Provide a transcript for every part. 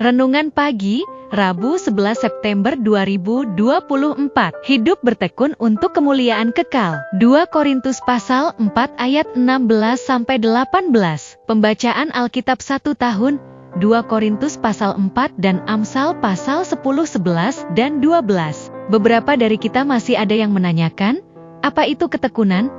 Renungan Pagi, Rabu 11 September 2024. Hidup bertekun untuk kemuliaan kekal. 2 Korintus pasal 4 ayat 16-18. Pembacaan Alkitab 1 tahun, 2 Korintus pasal 4 dan Amsal pasal 10, 11 dan 12. Beberapa dari kita masih ada yang menanyakan, apa itu ketekunan?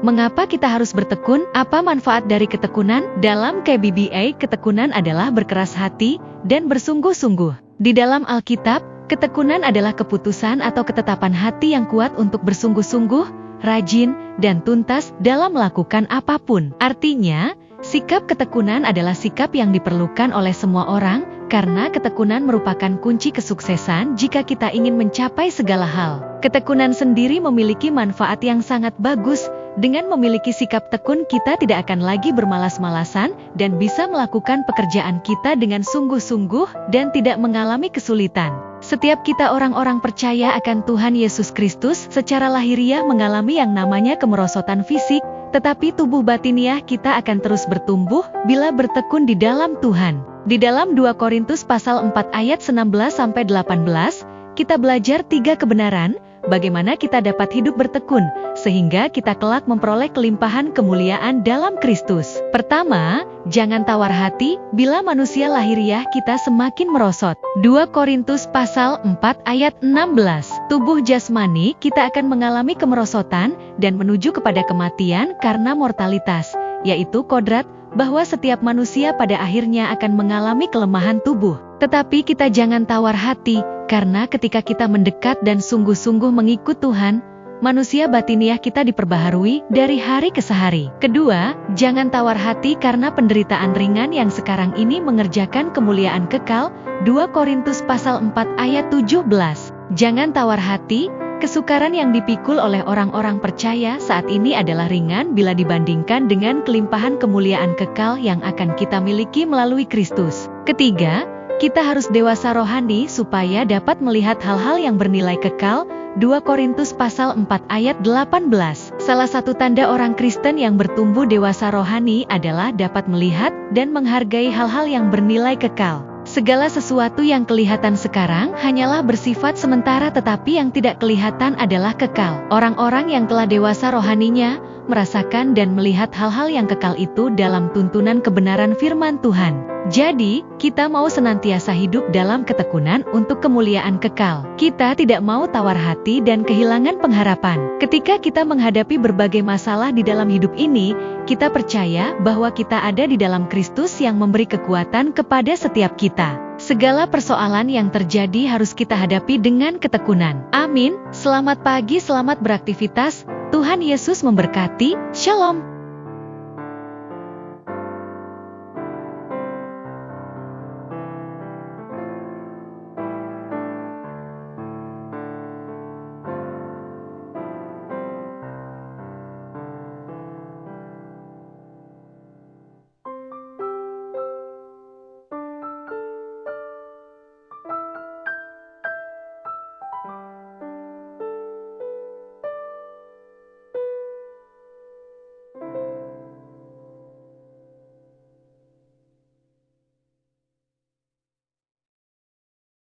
Mengapa kita harus bertekun? Apa manfaat dari ketekunan? Dalam KBBA, ketekunan adalah berkeras hati dan bersungguh-sungguh. Di dalam Alkitab, ketekunan adalah keputusan atau ketetapan hati yang kuat untuk bersungguh-sungguh, rajin, dan tuntas dalam melakukan apapun. Artinya, sikap ketekunan adalah sikap yang diperlukan oleh semua orang, karena ketekunan merupakan kunci kesuksesan jika kita ingin mencapai segala hal. Ketekunan sendiri memiliki manfaat yang sangat bagus. Dengan memiliki sikap tekun, kita tidak akan lagi bermalas-malasan dan bisa melakukan pekerjaan kita dengan sungguh-sungguh dan tidak mengalami kesulitan. Setiap kita orang-orang percaya akan Tuhan Yesus Kristus secara lahiriah mengalami yang namanya kemerosotan fisik, tetapi tubuh batiniah kita akan terus bertumbuh bila bertekun di dalam Tuhan. Di dalam 2 Korintus pasal 4 ayat 16-18, kita belajar 3 kebenaran, bagaimana kita dapat hidup bertekun, sehingga kita kelak memperoleh kelimpahan kemuliaan dalam Kristus. Pertama, jangan tawar hati bila manusia lahiriah kita semakin merosot. 2 Korintus pasal 4 ayat 16. Tubuh jasmani kita akan mengalami kemerosotan dan menuju kepada kematian karena mortalitas, yaitu kodrat bahwa setiap manusia pada akhirnya akan mengalami kelemahan tubuh. Tetapi kita jangan tawar hati, karena ketika kita mendekat dan sungguh-sungguh mengikut Tuhan, manusia batiniah kita diperbaharui dari hari ke hari. Kedua, jangan tawar hati karena penderitaan ringan yang sekarang ini mengerjakan kemuliaan kekal. 2 Korintus pasal 4 ayat 17. Jangan tawar hati, kesukaran yang dipikul oleh orang-orang percaya saat ini adalah ringan bila dibandingkan dengan kelimpahan kemuliaan kekal yang akan kita miliki melalui Kristus. Ketiga, kita harus dewasa rohani supaya dapat melihat hal-hal yang bernilai kekal. 2 Korintus pasal 4 ayat 18. Salah satu tanda orang Kristen yang bertumbuh dewasa rohani adalah dapat melihat dan menghargai hal-hal yang bernilai kekal. Segala sesuatu yang kelihatan sekarang hanyalah bersifat sementara, tetapi yang tidak kelihatan adalah kekal. Orang-orang yang telah dewasa rohaninya merasakan dan melihat hal-hal yang kekal itu dalam tuntunan kebenaran firman Tuhan. Jadi, kita mau senantiasa hidup dalam ketekunan untuk kemuliaan kekal. Kita tidak mau tawar hati dan kehilangan pengharapan. Ketika kita menghadapi berbagai masalah di dalam hidup ini, kita percaya bahwa kita ada di dalam Kristus yang memberi kekuatan kepada setiap kita. Segala persoalan yang terjadi harus kita hadapi dengan ketekunan. Amin. Selamat pagi, selamat beraktivitas. Tuhan Yesus memberkati. Shalom.